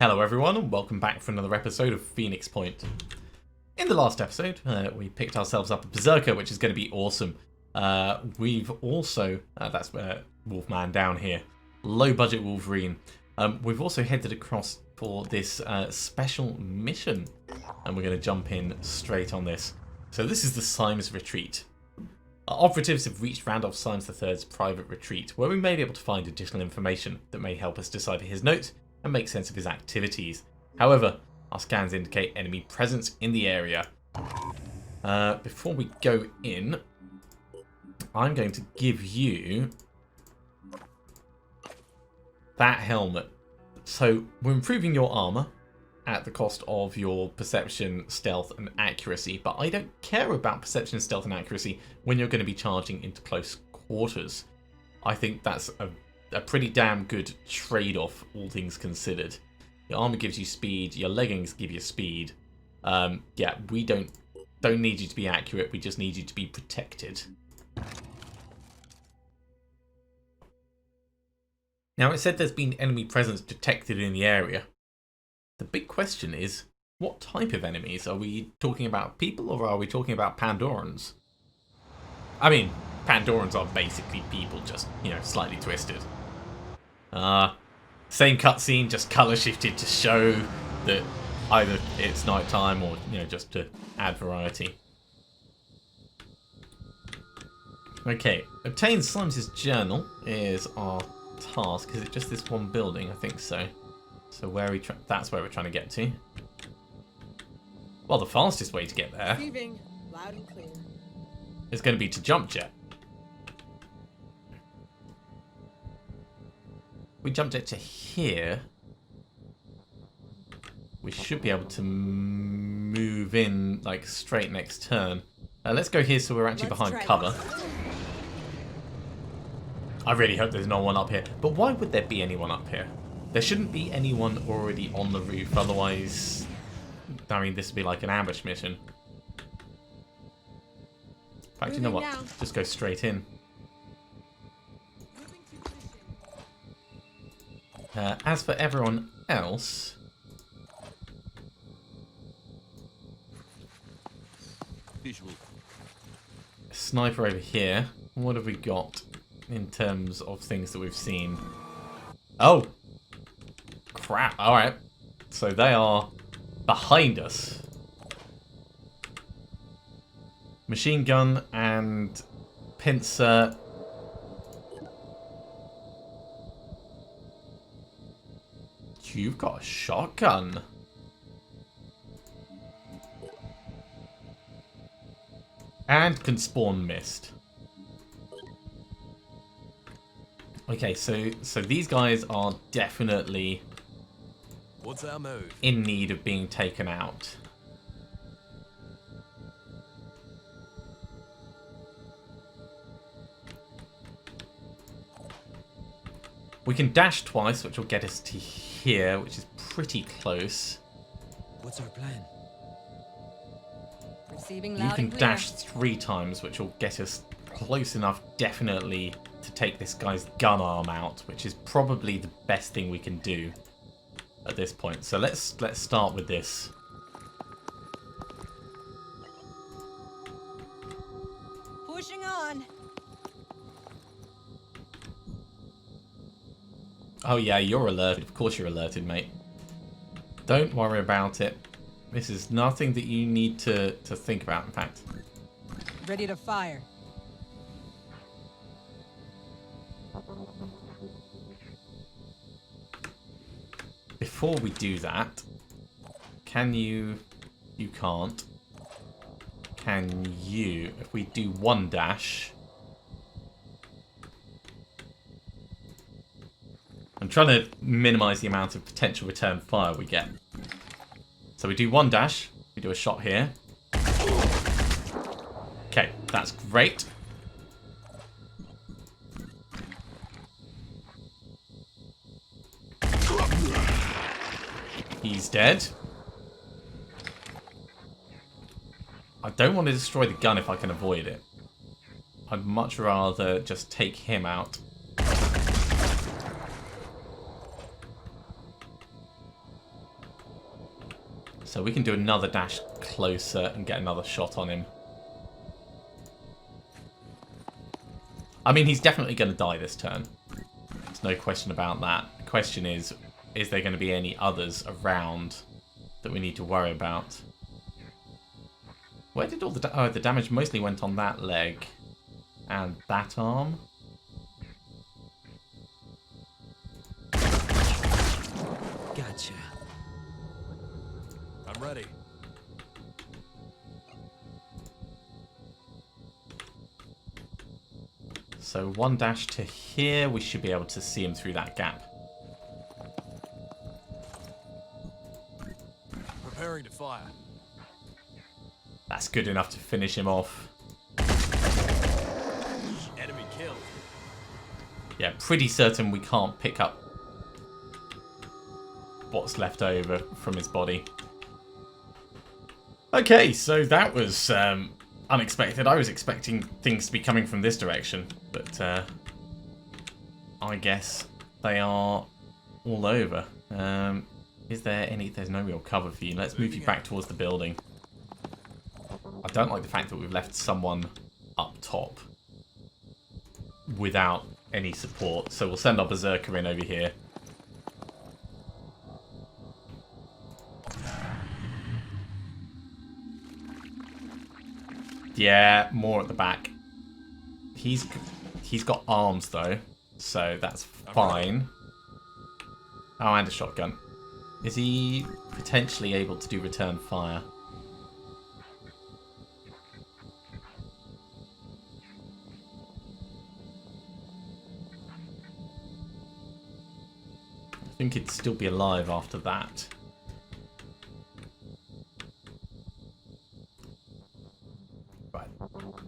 Hello everyone and welcome back for another episode of Phoenix Point. In the last episode, we picked ourselves up a Berserker, which is going to be awesome. We've also, that's Wolfman down here, low budget Wolverine. We've also headed across for this special mission, and we're going to jump in straight on this. So this is the Symes retreat. Our operatives have reached Randolph Symes III's private retreat, where we may be able to find additional information that may help us decipher his notes and make sense of his activities. However, our scans indicate enemy presence in the area. Before we go in, I'm going to give you that helmet. So we're improving your armor at the cost of your perception, stealth, and accuracy, but I don't care about perception, stealth, and accuracy when you're going to be charging into close quarters. I think that's a pretty damn good trade-off, all things considered. Your armor gives you speed, your leggings give you speed. Yeah, we don't need you to be accurate, we just need you to be protected. Now, it said there's been enemy presence detected in the area. The big question is, what type of enemies? Are we talking about people, or are we talking about Pandorans? I mean, Pandorans are basically people, just, you know, slightly twisted. Same cutscene, just colour shifted to show that either it's nighttime or, you know, just to add variety. Okay, obtain Symes' journal is our task. Is it just this one building? I think so. So that's where we're trying to get to. Well, the fastest way to get there loud and clear. is going to be to jump jet. We jumped it to here. We should be able to move in like straight next turn. Let's go here so we're actually behind cover. I really hope there's no one up here. But why would there be anyone up here? There shouldn't be anyone already on the roof. Otherwise, I mean, this would be like an ambush mission. In fact, you know what? Just go straight in. As for everyone else, sniper over here. What have we got in terms of things that we've seen? Oh, crap! All right, so they are behind us. Machine gun and pincer. You've got a shotgun. And can spawn mist. Okay, so these guys are definitely in need of being taken out. We can dash twice, which will get us to here, which is pretty close. What's our plan? Receiving You loud can and clear. dash 3 times, which will get us close enough, definitely, to take this guy's gun arm out, which is probably the best thing we can do at this point. So let's start with this. Pushing on. Oh yeah, you're alerted. Of course you're alerted, mate. Don't worry about it. This is nothing that you need to think about, in fact. Ready to fire. Before we do that, can you... You can't. Can you... If we do 1 dash... I'm trying to minimize the amount of potential return fire we get. So we do 1 dash, we do a shot here. Okay, that's great. He's dead. I don't want to destroy the gun if I can avoid it. I'd much rather just take him out. So we can do another dash closer and get another shot on him. I mean, he's definitely going to die this turn. There's no question about that. The question is there going to be any others around that we need to worry about? Where did all the... Oh, the damage mostly went on that leg and that arm. Gotcha. I'm ready. So one dash to here, we should be able to see him through that gap. Preparing to fire. That's good enough to finish him off. Enemy killed. Yeah, pretty certain we can't pick up what's left over from his body. Okay, so that was unexpected. I was expecting things to be coming from this direction, but I guess they are all over. Is there any... There's no real cover for you. Let's move you back towards the building. I don't like the fact that we've left someone up top without any support, so we'll send our Berserker in over here. Yeah, more at the back. He's got arms though, so that's fine. Oh, and a shotgun. Is he potentially able to do return fire? I think he'd still be alive after that. Right.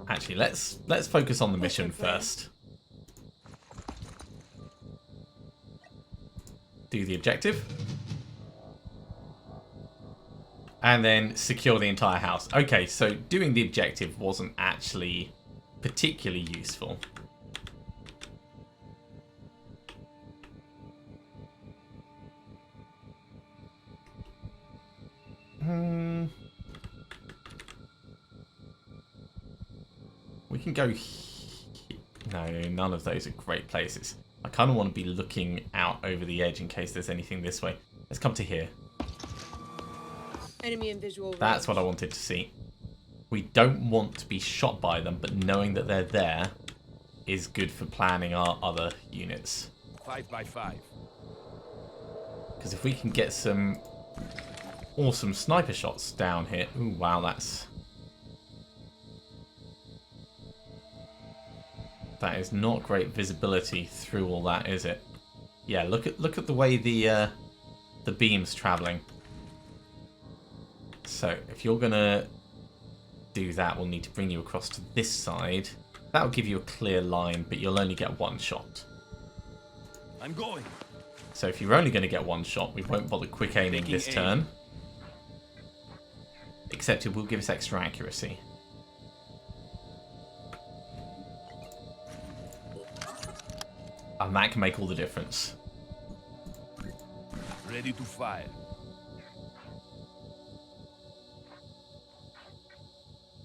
Actually, let's focus on the mission first. Do the objective. And then secure the entire house. Okay, so doing the objective wasn't actually particularly useful. We can go... No, none of those are great places. I kind of want to be looking out over the edge in case there's anything this way. Let's come to here. Enemy in visual range. That's what I wanted to see. We don't want to be shot by them, but knowing that they're there is good for planning our other units. 5 by 5. Because if we can get some awesome sniper shots down here... Ooh, wow, that is not great visibility through all that, is it? Yeah, look at the way the beam's traveling. So if you're gonna do that, we'll need to bring you across to this side. That'll give you a clear line, but you'll only get one shot. I'm going. So if you're only going to get one shot, we won't bother quick aiming this turn. Except it will give us extra accuracy. And that can make all the difference. Ready to fire.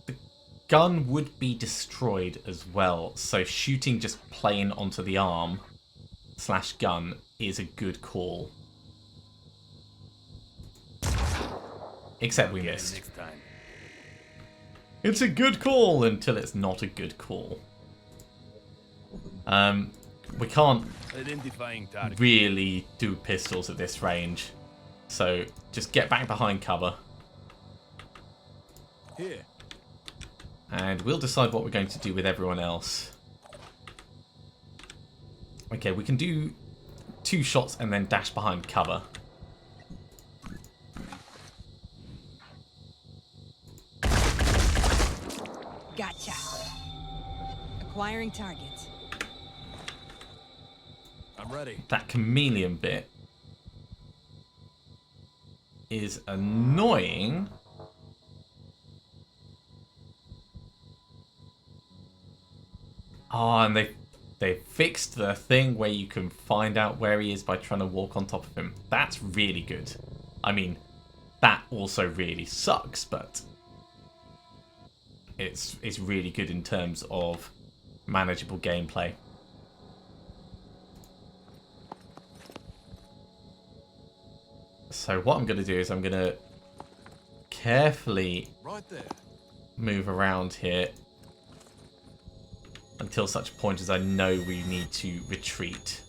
The gun would be destroyed as well, so shooting just plain onto the arm / gun is a good call. Except we missed. Next time. It's a good call until it's not a good call. We can't Identifying target. really do pistols at this range, so just get back behind cover. Here. And we'll decide what we're going to do with everyone else. Okay, we can do 2 shots and then dash behind cover. Gotcha. Acquiring target. I'm ready. That chameleon bit is annoying. Oh, and they fixed the thing where you can find out where he is by trying to walk on top of him. That's really good. I mean, That also really sucks, but it's really good in terms of manageable gameplay. So what I'm going to do is I'm going to carefully Right there. move around here until such point as I know we need to retreat.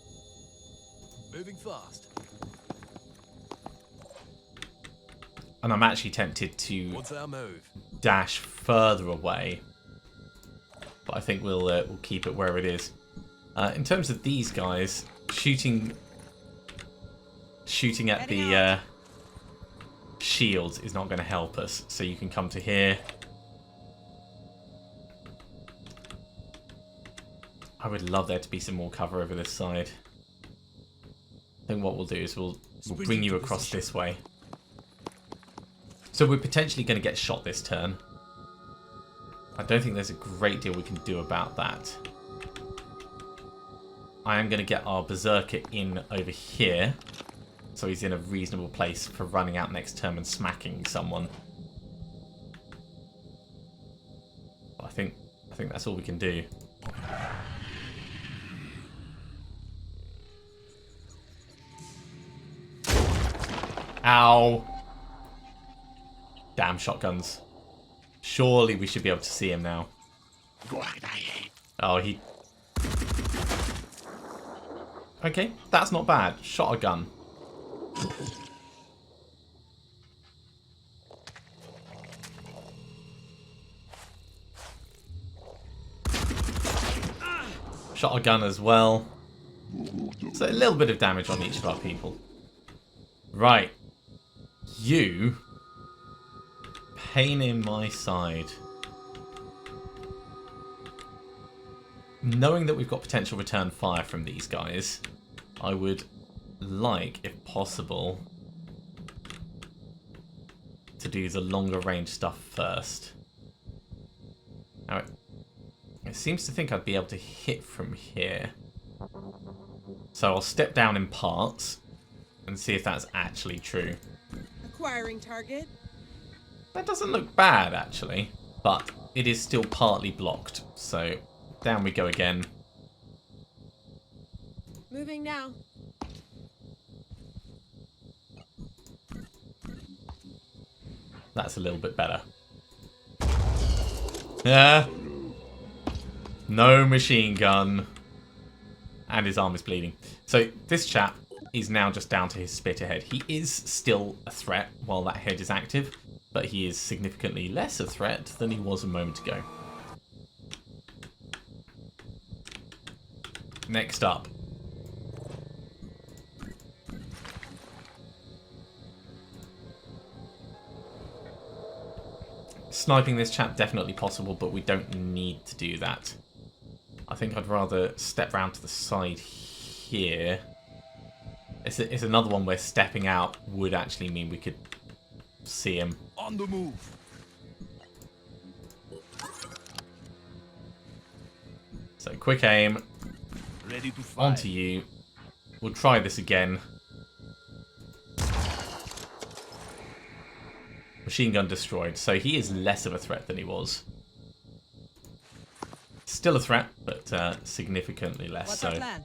Moving fast. And I'm actually tempted to What's our move? dash further away, but I think we'll keep it where it is. In terms of these guys, shooting at the shields is not going to help us. So you can come to here. I would love there to be some more cover over this side. I think what we'll do is we'll bring you across this way. So we're potentially going to get shot this turn. I don't think there's a great deal we can do about that. I am going to get our Berserker in over here, so he's in a reasonable place for running out next turn and smacking someone. I think that's all we can do. Ow! Damn shotguns. Surely we should be able to see him now. Oh, he... Okay, that's not bad. Shot a gun. Shot a gun as well. So a little bit of damage on each of our people. Right. You... Pain in my side. Knowing that we've got potential return fire from these guys, I would like, if possible, to do the longer range stuff first. Now, it seems to think I'd be able to hit from here. So I'll step down in parts and see if that's actually true. Acquiring target. That doesn't look bad, actually, but it is still partly blocked. So down we go again. Moving now. That's a little bit better. Yeah. No machine gun. And his arm is bleeding. So this chap is now just down to his spitter head. He is still a threat while that head is active, but he is significantly less a threat than he was a moment ago. Next up. Sniping this chap, definitely possible, but we don't need to do that. I think I'd rather step round to the side here. It's another one where stepping out would actually mean we could see him. On the move. So quick aim. Ready to fire. Onto you. We'll try this again. Machine gun destroyed. So he is less of a threat than he was. Still a threat, but significantly less What's so. our plan?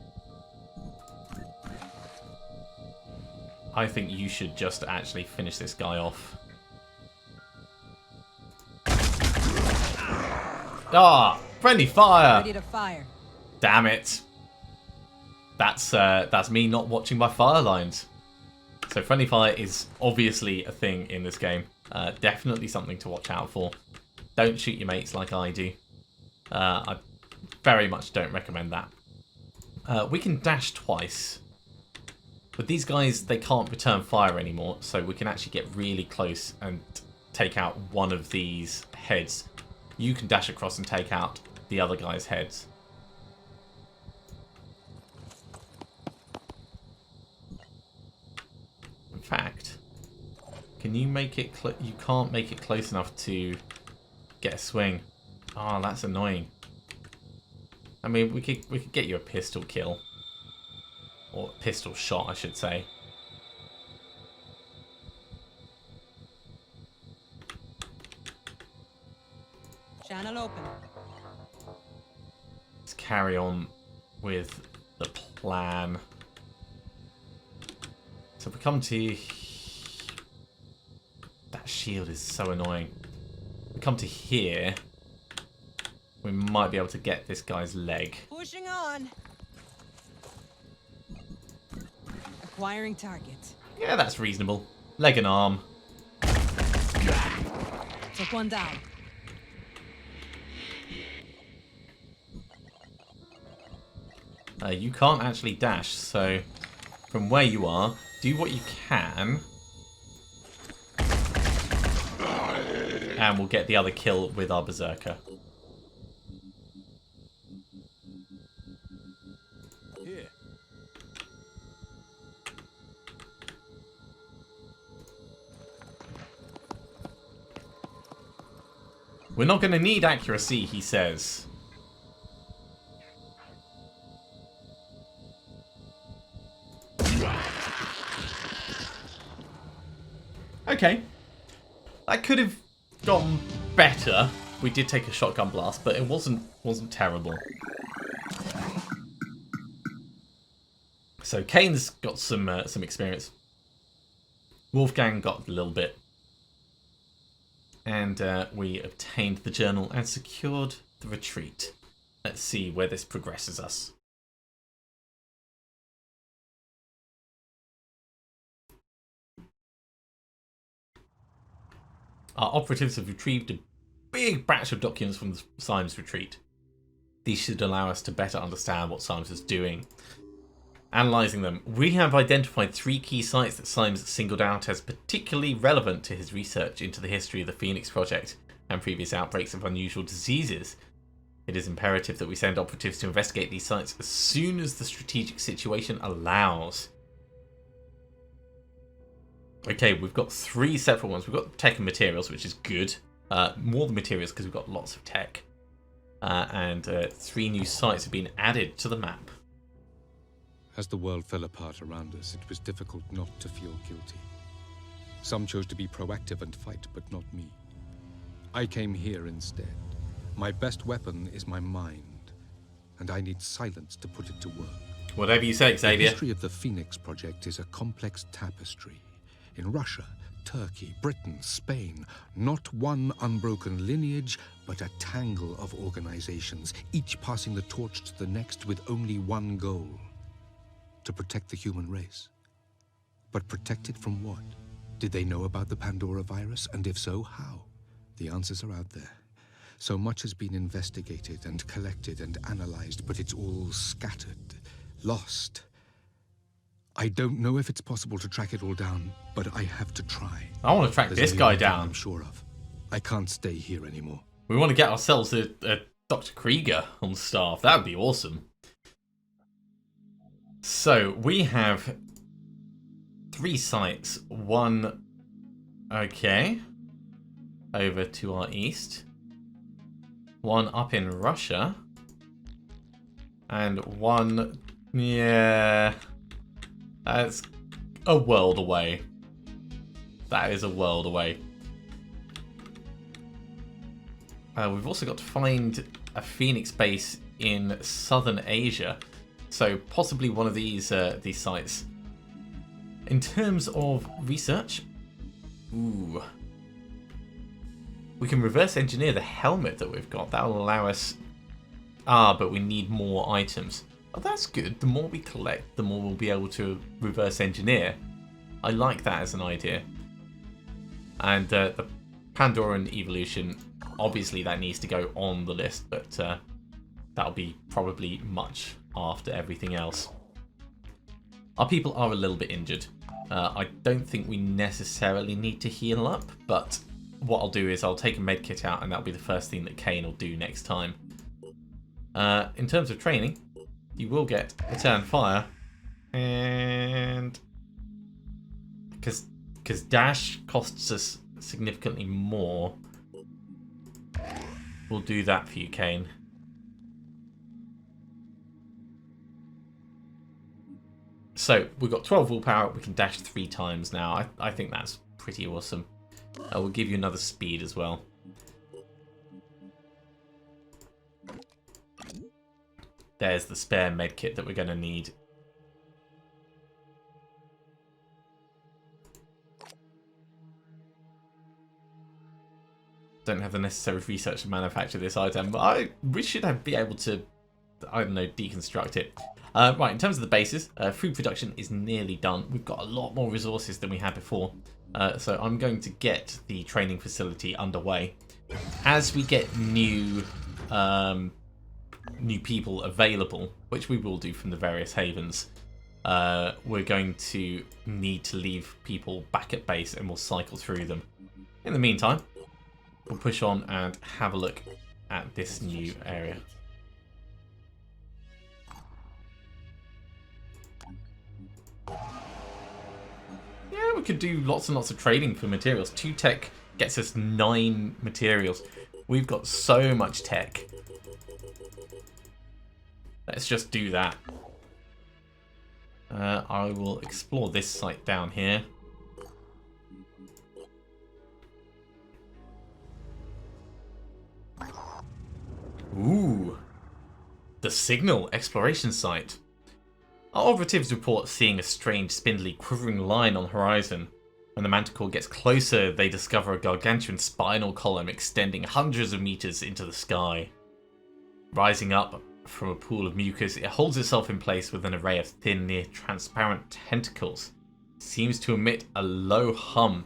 I think you should just actually finish this guy off. Ah! Friendly fire! Ready to fire. Damn it. That's me not watching my fire lines. So friendly fire is obviously a thing in this game. Definitely something to watch out for. Don't shoot your mates like I do. I very much don't recommend that. We can dash twice. But these guys, they can't return fire anymore, so we can actually get really close and take out one of these heads. You can dash across and take out the other guy's heads. In fact, can you make it... You can't make it close enough to get a swing. Oh, that's annoying. I mean, we could get you a pistol kill. Or pistol shot, I should say. carry on with the plan. So if we come to... That shield is so annoying. If we come to here, we might be able to get this guy's leg. Pushing on. Acquiring target. Yeah, that's reasonable. Leg and arm. Took one down. You can't actually dash, so from where you are, do what you can. And we'll get the other kill with our Berserker. Here. We're not going to need accuracy, he says. Okay. That could have gotten better. We did take a shotgun blast, but it wasn't terrible. So Kane's got some experience. Wolfgang got a little bit. And we obtained the journal and secured the retreat. Let's see where this progresses us. Our operatives have retrieved a big batch of documents from the Symes retreat. These should allow us to better understand what Symes is doing. Analysing them, we have identified 3 key sites that Symes singled out as particularly relevant to his research into the history of the Phoenix Project and previous outbreaks of unusual diseases. It is imperative that we send operatives to investigate these sites as soon as the strategic situation allows. Okay, we've got 3 separate ones. We've got tech and materials, which is good. More than materials because we've got lots of tech. And 3 new sites have been added to the map. As the world fell apart around us, it was difficult not to feel guilty. Some chose to be proactive and fight, but not me. I came here instead. My best weapon is my mind, and I need silence to put it to work. Whatever you say, Xavier. The history of the Phoenix Project is a complex tapestry. In Russia, Turkey, Britain, Spain, not one unbroken lineage, but a tangle of organizations, each passing the torch to the next with only one goal: to protect the human race. But protect it from what? Did they know about the Pandora virus, and if so, how? The answers are out there. So much has been investigated and collected and analyzed, but it's all scattered, lost. I don't know if it's possible to track it all down, but I have to try. I want to track There's this only guy one thing down. I'm sure of. I can't stay here anymore. We want to get ourselves a Dr. Krieger on staff. That would be awesome. So we have 3 sites. One, okay, over to our east. One up in Russia. And one, yeah, that's a world away. That is a world away. We've also got to find a Phoenix base in southern Asia. So possibly one of these sites. In terms of research, ooh, we can reverse engineer the helmet that we've got. That will allow us. But we need more items. Oh, that's good. The more we collect, the more we'll be able to reverse engineer. I like that as an idea. And the Pandoran evolution, obviously that needs to go on the list, but that'll be probably much after everything else. Our people are a little bit injured. I don't think we necessarily need to heal up, but what I'll do is I'll take a med kit out, and that'll be the first thing that Kane will do next time. In terms of training, you will get Return Fire, and because Dash costs us significantly more, we'll do that for you, Kane. So we've got 12 willpower. We can dash 3 times now. I think that's pretty awesome. We'll give you another speed as well. There's the spare medkit that we're going to need. Don't have the necessary research to manufacture this item, but we should be able to, I don't know, deconstruct it. Right, in terms of the bases, food production is nearly done. We've got a lot more resources than we had before, so I'm going to get the training facility underway. As we get new people available, which we will do from the various havens, we're going to need to leave people back at base and we'll cycle through them. In the meantime, we'll push on and have a look at this new area. Yeah, we could do lots and lots of trading for materials. 2 tech gets us 9 materials. We've got so much tech. Let's just do that. I will explore this site down here. Ooh, the Signal exploration site. Our operatives report seeing a strange, spindly, quivering line on the horizon. When the manticore gets closer, they discover a gargantuan spinal column extending hundreds of meters into the sky. Rising up from a pool of mucus, it holds itself in place with an array of thin, near transparent tentacles. It seems to emit a low hum.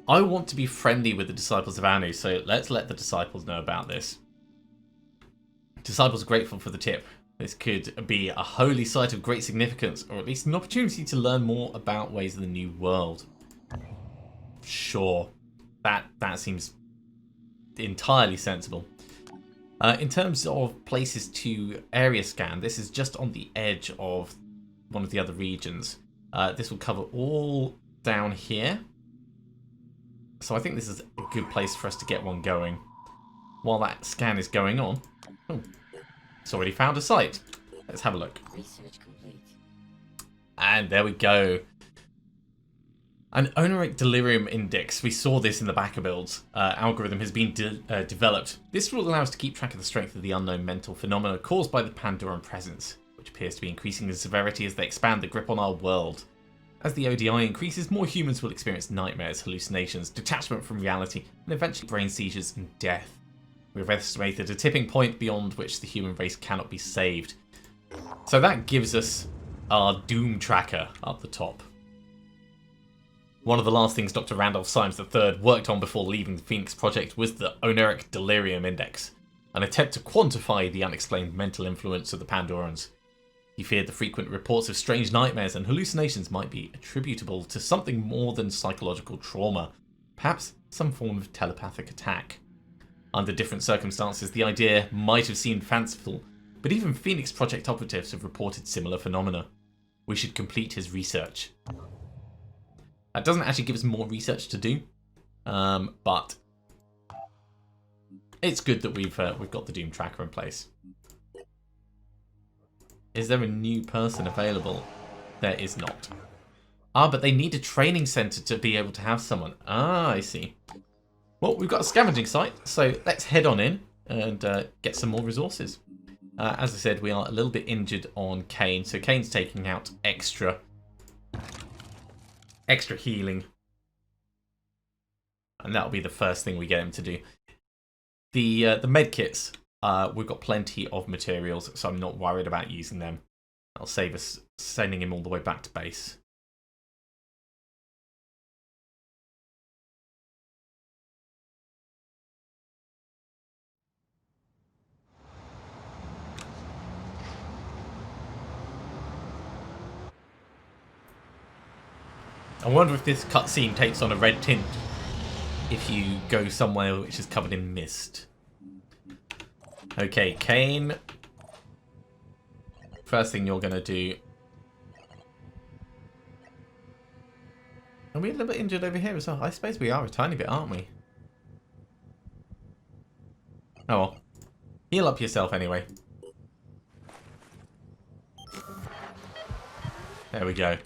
I want to be friendly with the disciples of Anu, so let's let the disciples know about this. Disciples are grateful for the tip. This could be a holy site of great significance, or at least an opportunity to learn more about ways of the new world. Sure, that seems entirely sensible. In terms of places to area scan, this is just on the edge of one of the other regions. This will cover all down here. So I think this is a good place for us to get one going. While that scan is going on... Oh, it's already found a site. Let's have a look. Research complete. And there we go. An oneric delirium index. We saw this in the backer builds. Algorithm has been developed. This will allow us to keep track of the strength of the unknown mental phenomena caused by the Pandoran presence, which appears to be increasing in severity as they expand the grip on our world. As the ODI increases, more humans will experience nightmares, hallucinations, detachment from reality, and eventually brain seizures and death. We've estimated a tipping point beyond which the human race cannot be saved. So that gives us our doom tracker up the top. One of the last things Dr. Randolph Symes III worked on before leaving the Phoenix Project was the oneric delirium index, an attempt to quantify the unexplained mental influence of the Pandorans. He feared the frequent reports of strange nightmares and hallucinations might be attributable to something more than psychological trauma, perhaps some form of telepathic attack. Under different circumstances, the idea might have seemed fanciful, but even Phoenix Project operatives have reported similar phenomena. We should complete his research. That doesn't actually give us more research to do, but it's good that we've got the Doom tracker in place. Is there a new person available? There is not. Ah, but they need a training center to be able to have someone. Ah, I see. Well, we've got a scavenging site, so let's head on in and get some more resources. As I said, we are a little bit injured on Kane, so Kane's taking out extra healing. And that'll be the first thing we get him to do. The medkits, we've got plenty of materials, so I'm not worried about using them. That'll save us sending him all the way back to base. I wonder if this cutscene takes on a red tint if you go somewhere which is covered in mist. Okay, Kane. First thing you're going to do... Are we a little bit injured over here as well? I suppose we are a tiny bit, aren't we? Oh well. Heal up yourself anyway. There we go.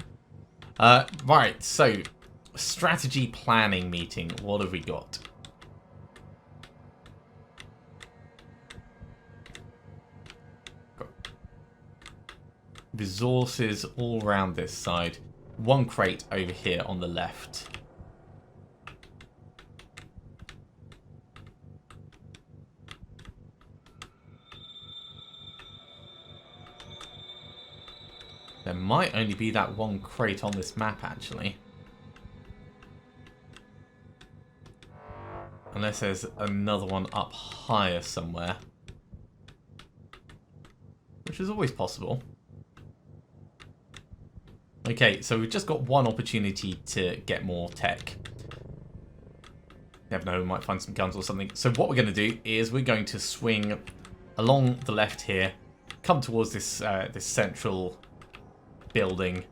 Right, so strategy planning meeting. What have we got? Got resources all around this side. One crate over here on the left. There might only be that one crate on this map, actually. Unless there's another one up higher somewhere. Which is always possible. Okay, so we've just got one opportunity to get more tech. Never know, we might find some guns or something. So what we're going to do is we're going to swing along the left here, come towards this this central building,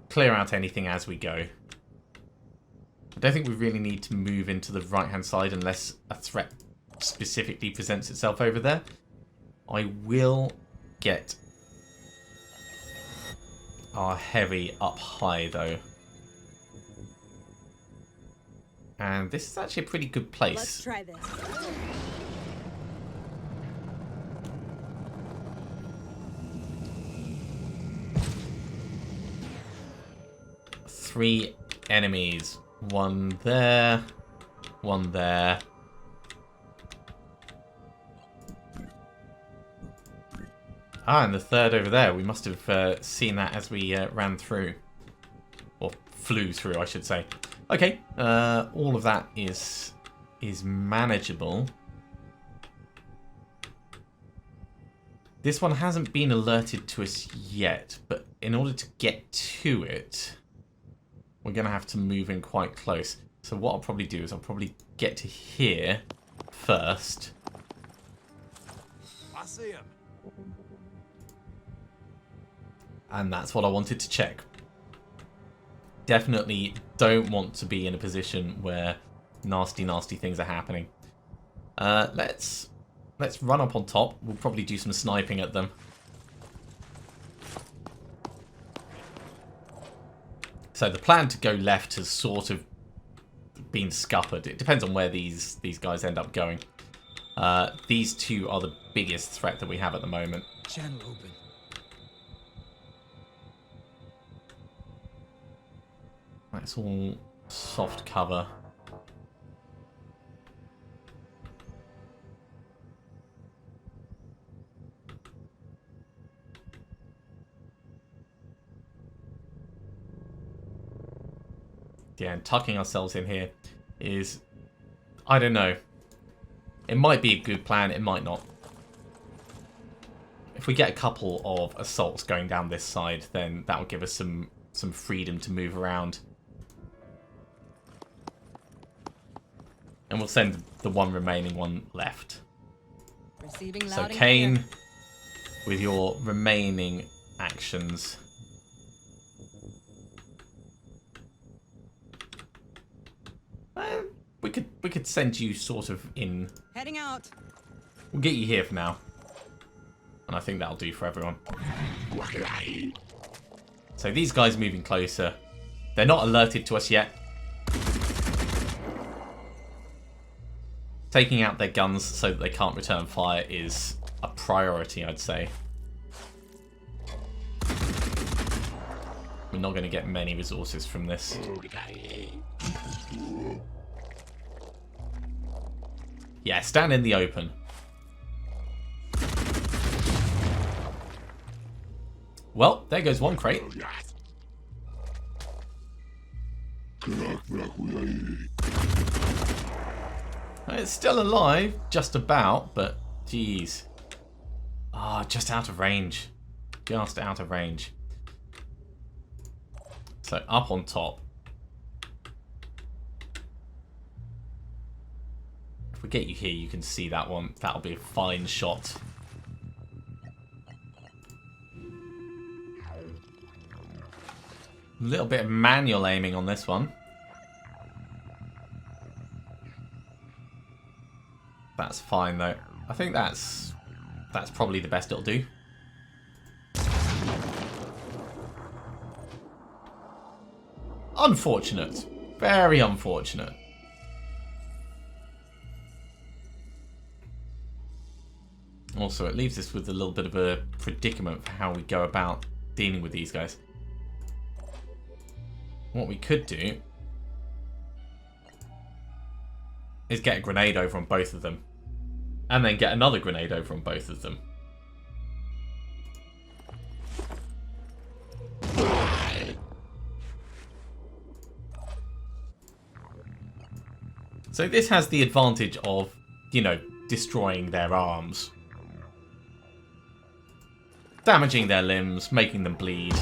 clear out anything as we go. I don't think we really need to move into the right-hand side unless a threat specifically presents itself over there. I will get our heavy up high, though. And this is actually a pretty good place. Let's try this. Three enemies. One there. One there. Ah, and the third over there. We must have seen that as we ran through. Or flew through, I should say. Okay, all of that is manageable. This one hasn't been alerted to us yet, but in order to get to it, we're going to have to move in quite close. So what I'll probably do is I'll probably get to here first. I see him. And that's what I wanted to check. Definitely don't want to be in a position where nasty, nasty things are happening. Let's run up on top. We'll probably do some sniping at them. So the plan to go left has sort of been scuppered. It depends on where these guys end up going. These two are the biggest threat that we have at the moment. Channel open. That's all soft cover. Yeah, and tucking ourselves in here is, I don't know. It might be a good plan, it might not. If we get a couple of assaults going down this side, then that will give us some freedom to move around. And we'll send the one remaining one left. Receiving So loud and Kane, clear. with your remaining actions. We could send you sort of in. Heading out. We'll get you here for now. And I think that'll do for everyone. So these guys moving closer. They're not alerted to us yet. Taking out their guns so that they can't return fire is a priority, I'd say. We're not going to get many resources from this. Yeah, stand in the open. Well, there goes one crate. It's still alive, just about, but geez. Ah, just out of range. Just out of range. So up on top. If we get you here, you can see that one. That'll be a fine shot. A little bit of manual aiming on this one. That's fine though. I think that's probably the best it'll do. Unfortunate. Very unfortunate. Also, it leaves us with a little bit of a predicament for how we go about dealing with these guys. What we could do is get a grenade over on both of them. And then get another grenade over on both of them. So this has the advantage of, you know, destroying their arms. Damaging their limbs, making them bleed.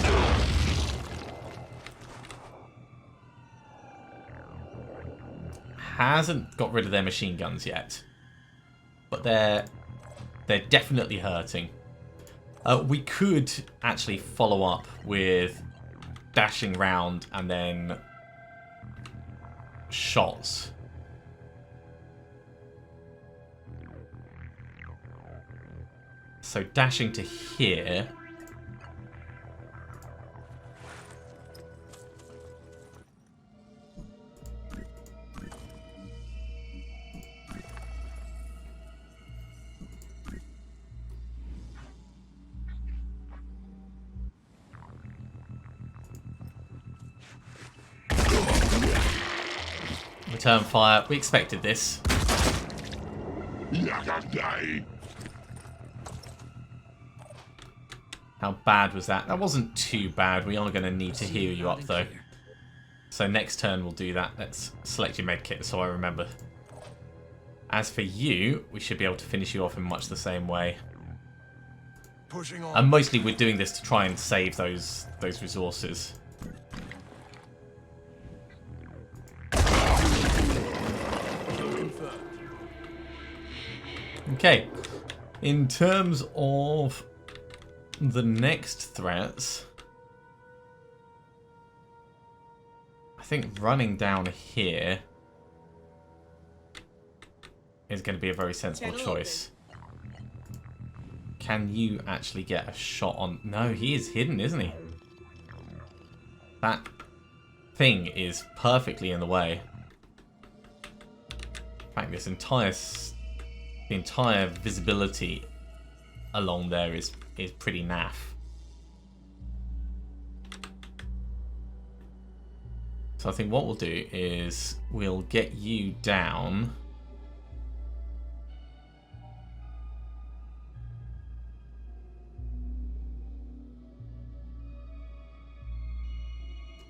Hasn't got rid of their machine guns yet. But they're definitely hurting. We could actually follow up with dashing round and then shots. So dashing to here. Return fire. We expected this. How bad was that? That wasn't too bad. We are going to need to heal you up though. So next turn we'll do that. Let's select your medkit so I remember. As for you, we should be able to finish you off in much the same way. Pushing on. And mostly we're doing this to try and save those resources. Okay. In terms of the next threats, I think running down here is going to be a very sensible choice. Can you actually get a shot on... No, he is hidden, isn't he? That thing is perfectly in the way. In fact, this the entire visibility along there is pretty naff. So I think what we'll do is we'll get you down.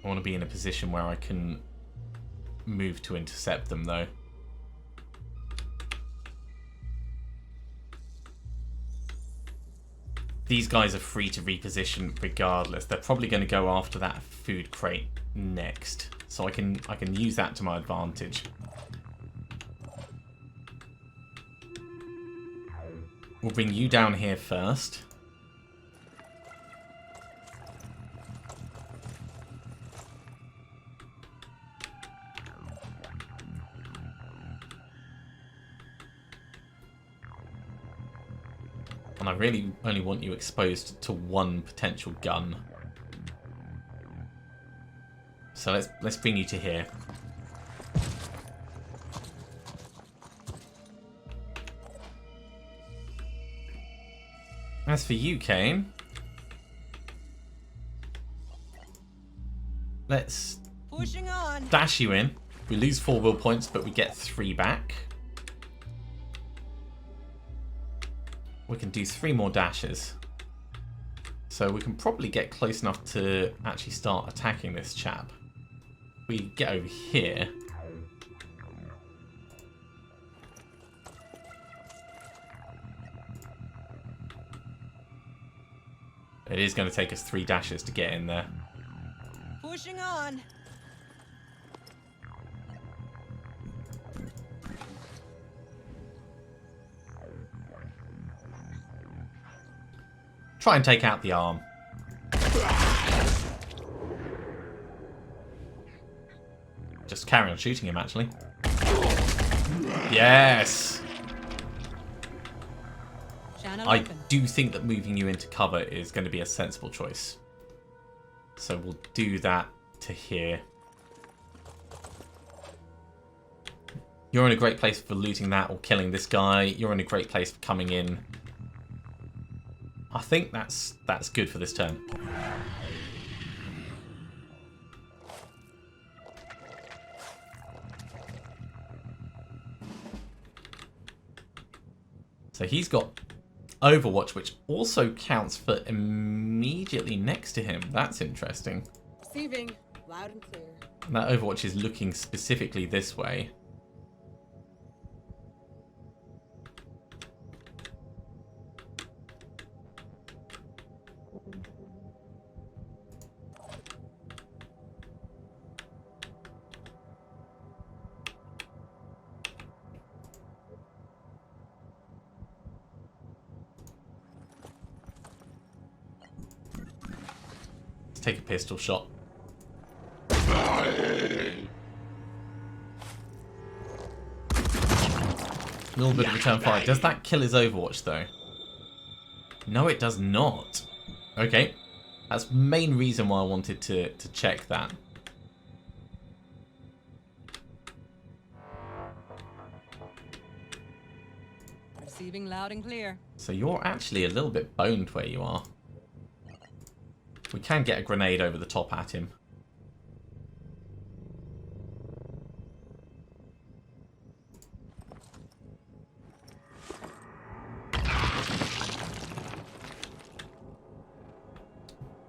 I want to be in a position where I can move to intercept them though. These guys are free to reposition regardless. They're probably going to go after that food crate next. So I can use that to my advantage. We'll bring you down here first. And I really only want you exposed to one potential gun. So let's bring you to here. As for you, Kane, let's Pushing on. dash you in. We lose 4 will points, but we get 3 back. We can do 3 more dashes. So we can probably get close enough to actually start attacking this chap. We get over here. It is going to take us 3 dashes to get in there. Pushing on. Try and take out the arm. Just carry on shooting him, actually. Yes! Channel I open. do think that moving you into cover is going to be a sensible choice. So we'll do that to here. You're in a great place for looting that or killing this guy. You're in a great place for coming in I think that's good for this turn. So he's got Overwatch, which also counts for immediately next to him. That's interesting. Receiving loud and clear. And that Overwatch is looking specifically this way. Let's take a pistol shot. A little bit of return fire. Does that kill his Overwatch, though? No, it does not. Okay. That's the main reason why I wanted to check that. Receiving loud and clear. So you're actually a little bit boned where you are. We can get a grenade over the top at him.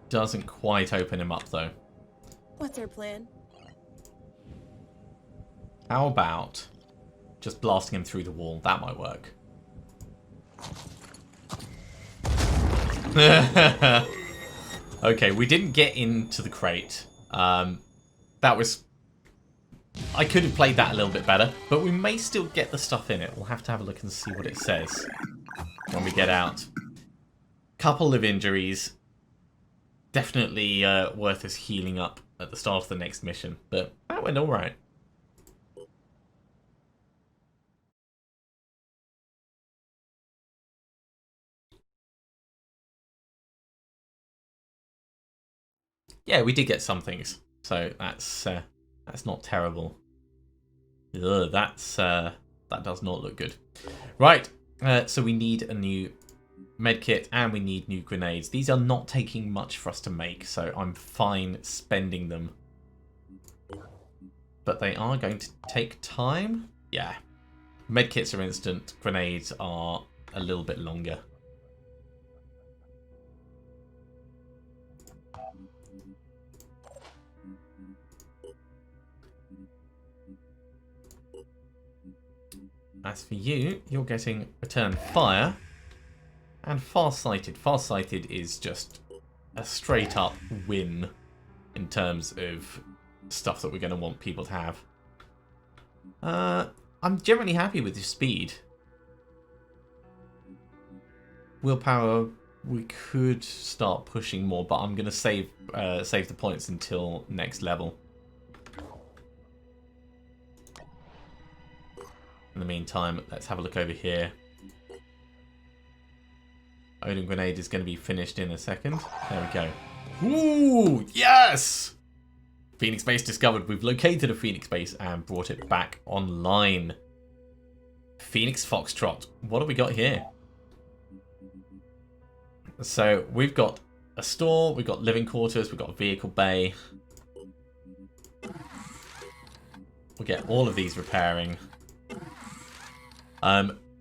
Doesn't quite open him up, though. What's our plan? How about just blasting him through the wall? That might work. Okay, we didn't get into the crate. That was... I could have played that a little bit better, but we may still get the stuff in it. We'll have to have a look and see what it says when we get out. Couple of injuries. Definitely worth us healing up at the start of the next mission, but that went alright. Yeah, we did get some things, so that's not terrible. Ugh, that does not look good. Right, so we need a new medkit and we need new grenades. These are not taking much for us to make, so I'm fine spending them. But they are going to take time. Yeah, medkits are instant. Grenades are a little bit longer. As for you, you're getting return fire and far-sighted. Far-sighted is just a straight-up win in terms of stuff that we're going to want people to have. I'm generally happy with your speed. Willpower, we could start pushing more, but I'm going to save the points until next level. In the meantime, let's have a look over here. Odin Grenade is going to be finished in a second. There we go. Ooh, yes! Phoenix Base discovered. We've located a Phoenix Base and brought it back online. Phoenix Foxtrot. What have we got here? So we've got a store, we've got living quarters, we've got a vehicle bay. We'll get all of these repairing.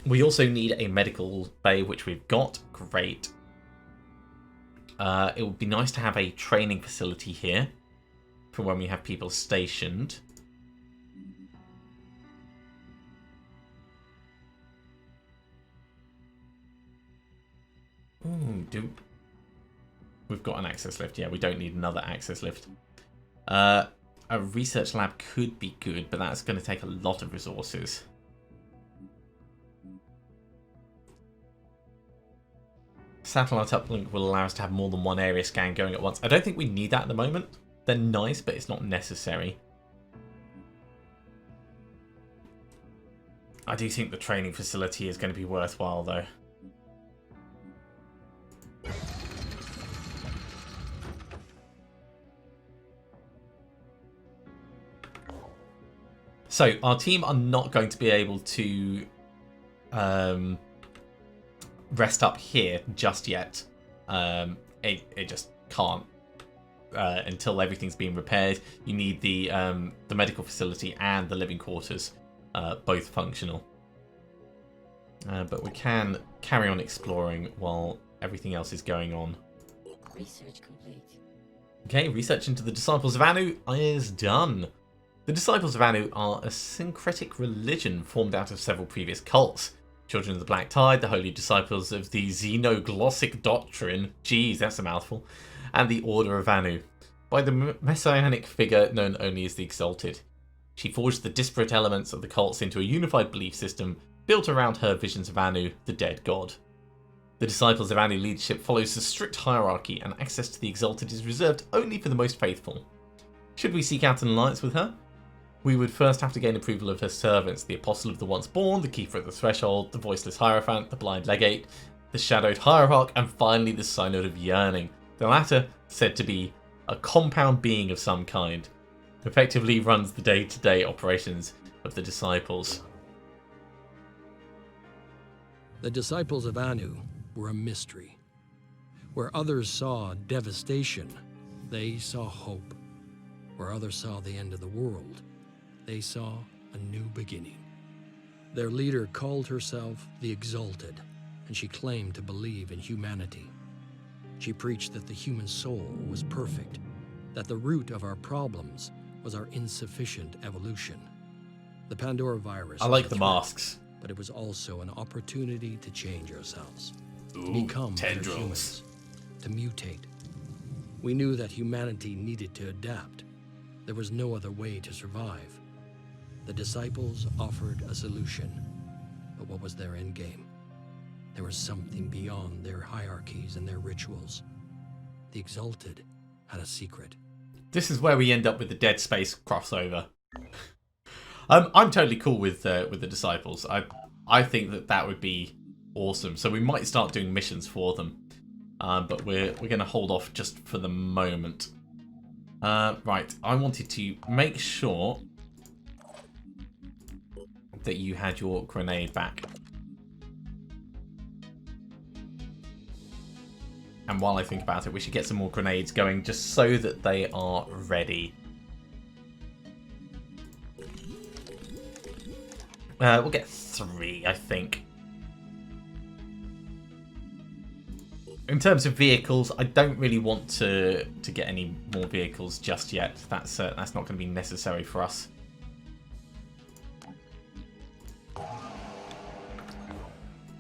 We also need a medical bay, which we've got. Great. It would be nice to have a training facility here for when we have people stationed. Ooh, we've got an access lift. Yeah, we don't need another access lift. A research lab could be good, but that's going to take a lot of resources. Satellite uplink will allow us to have more than one area scan going at once. I don't think we need that at the moment. They're nice, but it's not necessary. I do think the training facility is going to be worthwhile, though. So, our team are not going to be able to rest up here just yet. it just can't until everything's been repaired. You need the medical facility and the living quarters both functional. But we can carry on exploring while everything else is going on. Research complete. Okay, research into the Disciples of Anu is done. The Disciples of Anu are a syncretic religion formed out of several previous cults. Children of the Black Tide, the Holy Disciples of the Xenoglossic Doctrine, geez, that's a mouthful, and the Order of Anu, by the messianic figure known only as the Exalted. She forged the disparate elements of the cults into a unified belief system built around her visions of Anu, the dead god. The Disciples of Anu leadership follows a strict hierarchy, and access to the Exalted is reserved only for the most faithful. Should we seek out an alliance with her, we would first have to gain approval of her servants, the Apostle of the Once Born, the Keeper of the Threshold, the Voiceless Hierophant, the Blind Legate, the Shadowed Hierarch, and finally the Synod of Yearning, the latter said to be a compound being of some kind, effectively runs the day-to-day operations of the Disciples. The Disciples of Anu were a mystery. Where others saw devastation, they saw hope. Where others saw the end of the world, they saw a new beginning. Their leader called herself the Exalted, and she claimed to believe in humanity. She preached that the human soul was perfect, that the root of our problems was our insufficient evolution. The Pandora virus I like was a the threat, masks. but it was also an opportunity to change ourselves, to Ooh, become better tendrils. humans, to mutate. We knew that humanity needed to adapt. There was no other way to survive. The Disciples offered a solution, but what was their end game? There was something beyond their hierarchies and their rituals. The Exalted had a secret. This is where we end up with the Dead Space crossover. I'm totally cool with the Disciples. I think that would be awesome. So we might start doing missions for them, but we're going to hold off just for the moment. Right, I wanted to make sure that you had your grenade back. And while I think about it, we should get some more grenades going just so that they are ready. We'll get 3, I think. In terms of vehicles, I don't really want to get any more vehicles just yet. That's not going to be necessary for us.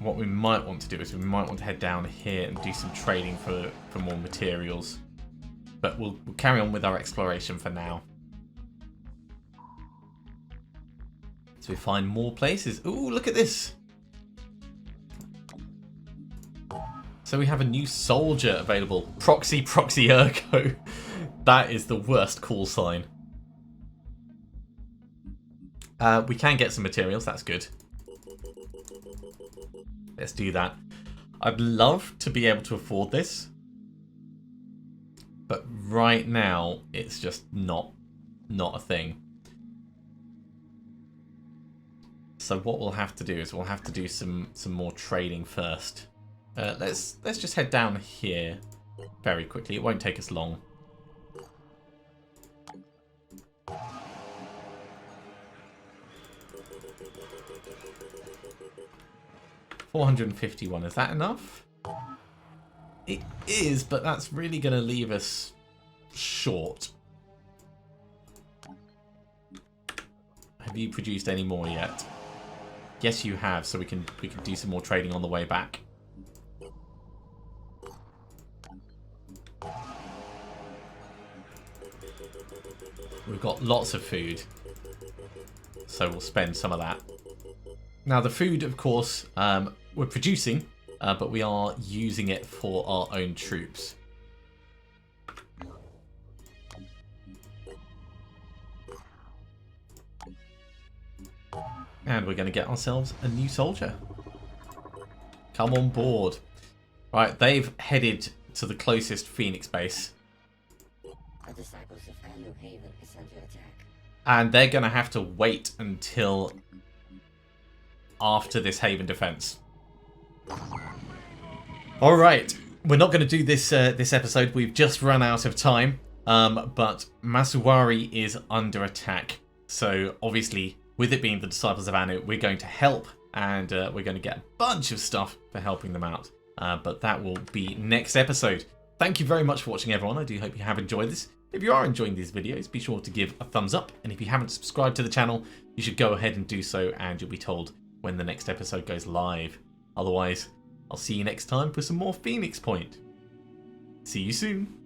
What we might want to do is we might want to head down here and do some trading for more materials. But we'll carry on with our exploration for now. So we find more places. Ooh, look at this! So we have a new soldier available. Proxy Ergo. That is the worst call sign. We can get some materials, that's good. Let's do that. I'd love to be able to afford this, but right now it's just not a thing. So what we'll have to do is we'll have to do some more trading first. Let's just head down here very quickly. It won't take us long. $451, is that enough? It is, but that's really going to leave us short. Have you produced any more yet? Yes, you have, so we can do some more trading on the way back. We've got lots of food, so we'll spend some of that. Now the food, of course, we're producing, but we are using it for our own troops. And we're going to get ourselves a new soldier. Come on board. Right, they've headed to the closest Phoenix base. The Disciples of Anu Haven is under attack. And they're going to have to wait until after this Haven defense. Alright, we're not going to do this this episode. We've just run out of time. But Masuwari is under attack. So obviously, with it being the Disciples of Anu, we're going to help, and we're going to get a bunch of stuff for helping them out. But that will be next episode. Thank you very much for watching, everyone. I do hope you have enjoyed this. If you are enjoying these videos, be sure to give a thumbs up. And if you haven't subscribed to the channel, you should go ahead and do so, and you'll be told when the next episode goes live. Otherwise, I'll see you next time for some more Phoenix Point. See you soon.